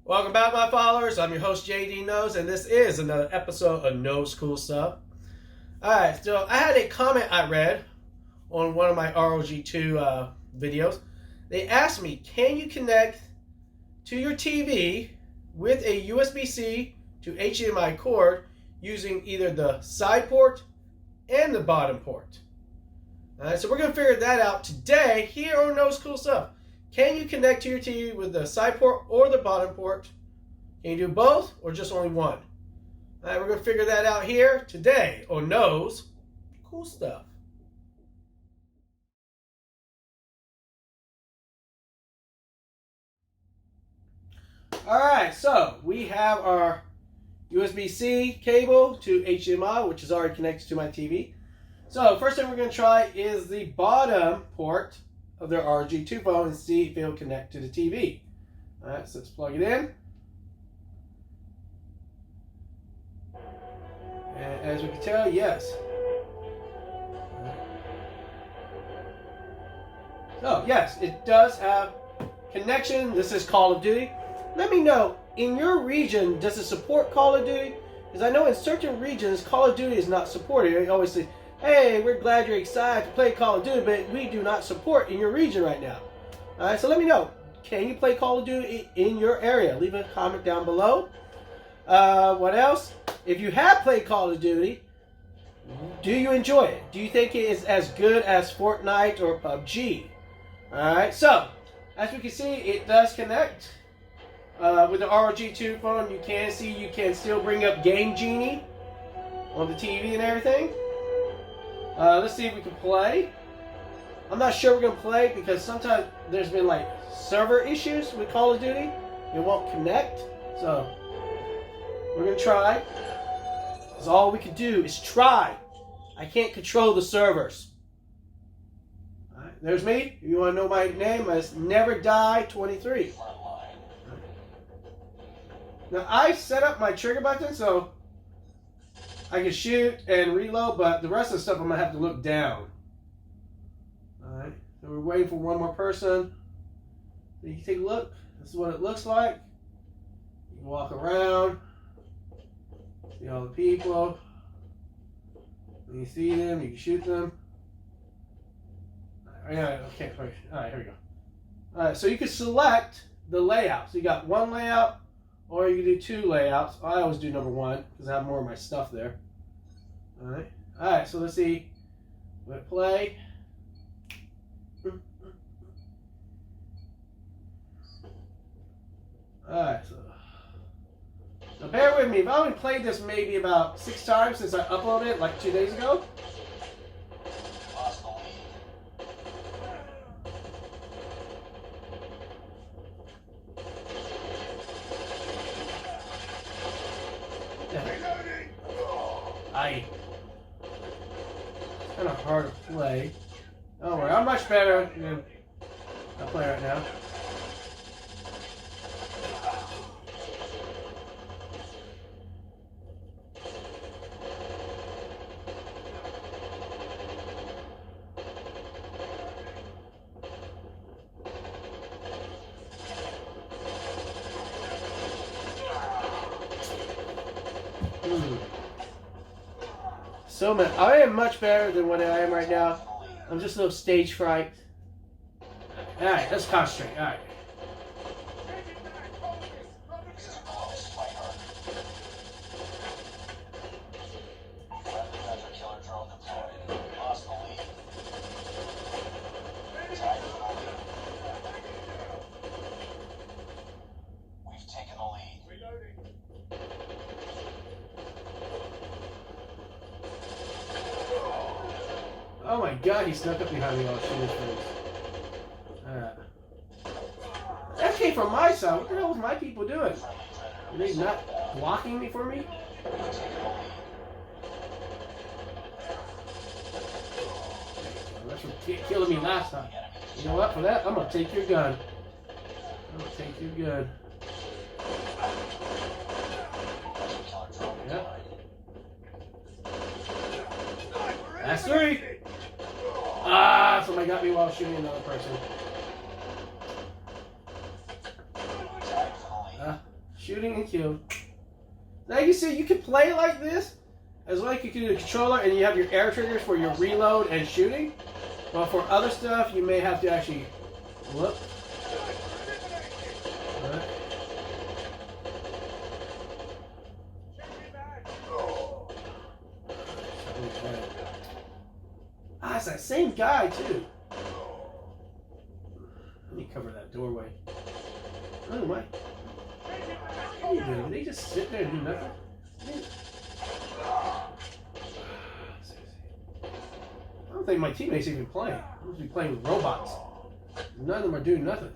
Welcome back, my followers. I'm your host, JD Knoles, and this is another episode of Knoles Cool Stuff. Alright, so I had a comment I read on one of my ROG2 videos. They asked me, can you connect to your TV with a USB-C to HDMI cord using either the side port and the bottom port? Alright, so we're going to figure that out today here on Knoles Cool Stuff. Can you connect to your TV with the side port or the bottom port? Can you do both or just only one? All right, we're going to figure that out here today on Knoles Cool Stuff. All right, so we have our USB-C cable to HDMI, which is already connected to my TV. So first thing we're going to try is the bottom port of their ROG2 phone and see if it'll connect to the TV. Alright, so let's plug it in. And as we can tell, yes. So, yes, it does have connection. This is Call of Duty. Let me know, in your region, does it support Call of Duty? Because I know in certain regions, Call of Duty is not supported. They always say, hey, we're glad you're excited to play Call of Duty, but we do not support in your region right now. Alright, so let me know. Can you play Call of Duty in your area? Leave a comment down below. What else? If you have played Call of Duty, do you enjoy it? Do you think it is as good as Fortnite or PUBG? Alright, so, as we can see, it does connect. With the ROG2 phone, you can see you can still bring up Game Genie on the TV and everything. Let's see if we can play. I'm not sure we're going to play because sometimes there's been like server issues with Call of Duty. It won't connect. So, we're going to try. Because all we can do is try. I can't control the servers. Alright, there's me. If you want to know my name, it's NeverDie23. Now, I set up my trigger button so I can shoot and reload, but the rest of the stuff I'm going to have to look down. Alright, so we're waiting for one more person. So you can take a look. This is what it looks like. You can walk around, see all the people. When you see them, you can shoot them. Alright, okay, alright, here we go. Alright, so you can select the layout. So you got one layout, or you can do two layouts. I always do number one because I have more of my stuff there. Alright. Alright, so let's see. Let play. Alright, so bear with me. I've only played this maybe about 6 times since I uploaded it like 2 days ago. Kind of hard to play. Don't worry, I'm much better than I play right now. So man, I am much better than what I am right now. I'm just a little stage fright. Alright, let's concentrate. Alright. Oh my god, he snuck up behind me while shooting his face. Alright. That came from my side. What the hell was my people doing? Are they not blocking me for me? That's from killing me last time. You know what? For that, I'm gonna take your gun. I'm gonna take your gun. Yep. That's 3. Ah, somebody got me while shooting another person. Shooting and kill. Now you see, you can play like this. As like you can do the controller and you have your air triggers for your reload and shooting. Well, for other stuff, you may have to actually look. Right. Ah, it's that same guy too. Let me cover that doorway. Oh, why? What are you doing? They just sit there and do nothing? I don't think my teammates even playing. I must be playing with robots. None of them are doing nothing.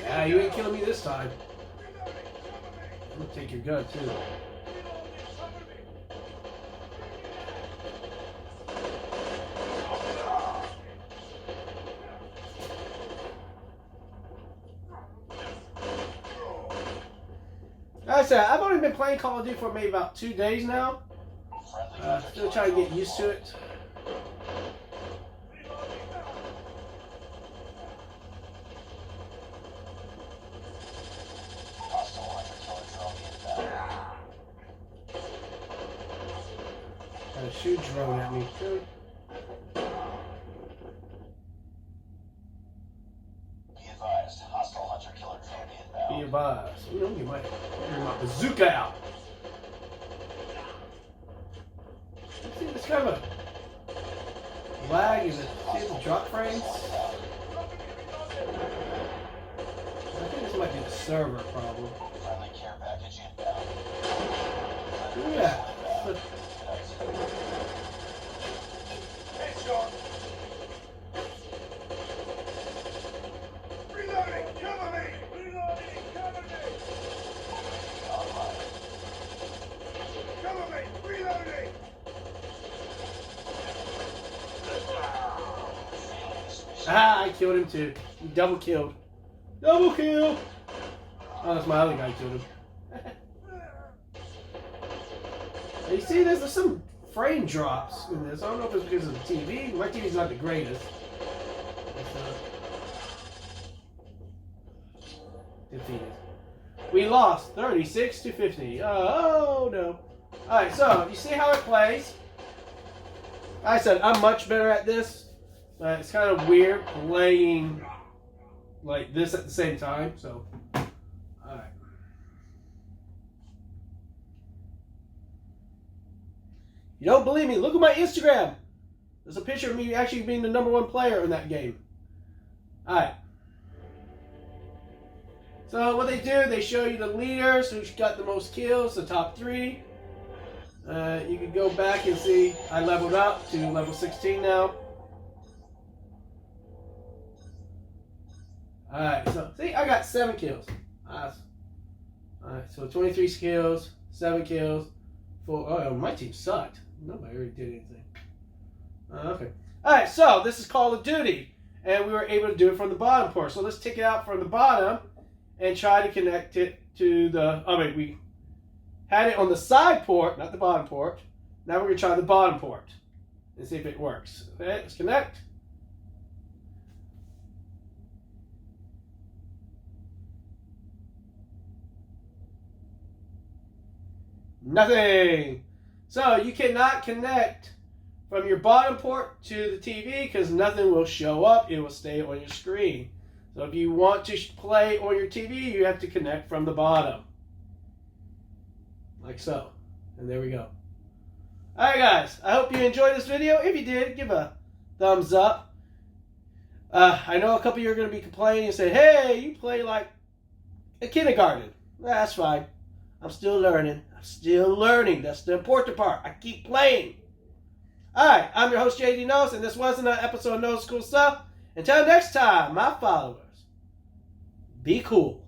Yeah, you ain't killing me this time. I'm gonna take your gun too. Like I said, I've only been playing Call of Duty for maybe about 2 days now. Still trying to get used to it. Got a shoot drone at me too. Be advised, hostile hunter-killer drone inbound. Be advised. You know, you might get my bazooka out. See, this kind of a lag is the drop frames. I think this might be the server problem. Friendly care package inbound. Yeah. Headshot. Reloading, cover me! Reloading, cover me! Online. Cover me, reloading! Ah, I killed him too. He double killed. Double kill! Oh, that's my other guy killed him. You see, there's some frame drops in this. I don't know if it's because of the TV. My TV's not the greatest. Defeated. We lost 36-50. Oh no. Alright, so you see how it plays? Like I said, I'm much better at this. It's kind of weird playing like this at the same time. So, alright. You don't believe me? Look at my Instagram. There's a picture of me actually being the #1 player in that game. Alright. So what they do, they show you the leaders who's got the most kills, the top 3. You can go back and see I leveled up to level 16 now. Alright, so see, I got 7 kills. Alright, so 23 kills, 7 kills, 4. Oh, my team sucked. Nobody really did anything. Okay. Alright, so this is Call of Duty. And we were able to do it from the bottom port. So let's take it out from the bottom and try to connect it to the... Oh, wait, we had it on the side port, not the bottom port. Now we're going to try the bottom port and see if it works. Okay, let's connect. Nothing. So you cannot connect from your bottom port to the TV because nothing will show up. It will stay on your screen. So if you want to play on your TV, you have to connect from the bottom. Like so. And there we go. Alright guys, I hope you enjoyed this video. If you did, give a thumbs up. I know a couple of you are going to be complaining and say, hey, you play like a kindergarten. That's fine. I'm still learning. That's the important part. I keep playing. Alright, I'm your host, JD Knoles, and this was another episode of Knoles Cool Stuff. Until next time, my followers, be cool.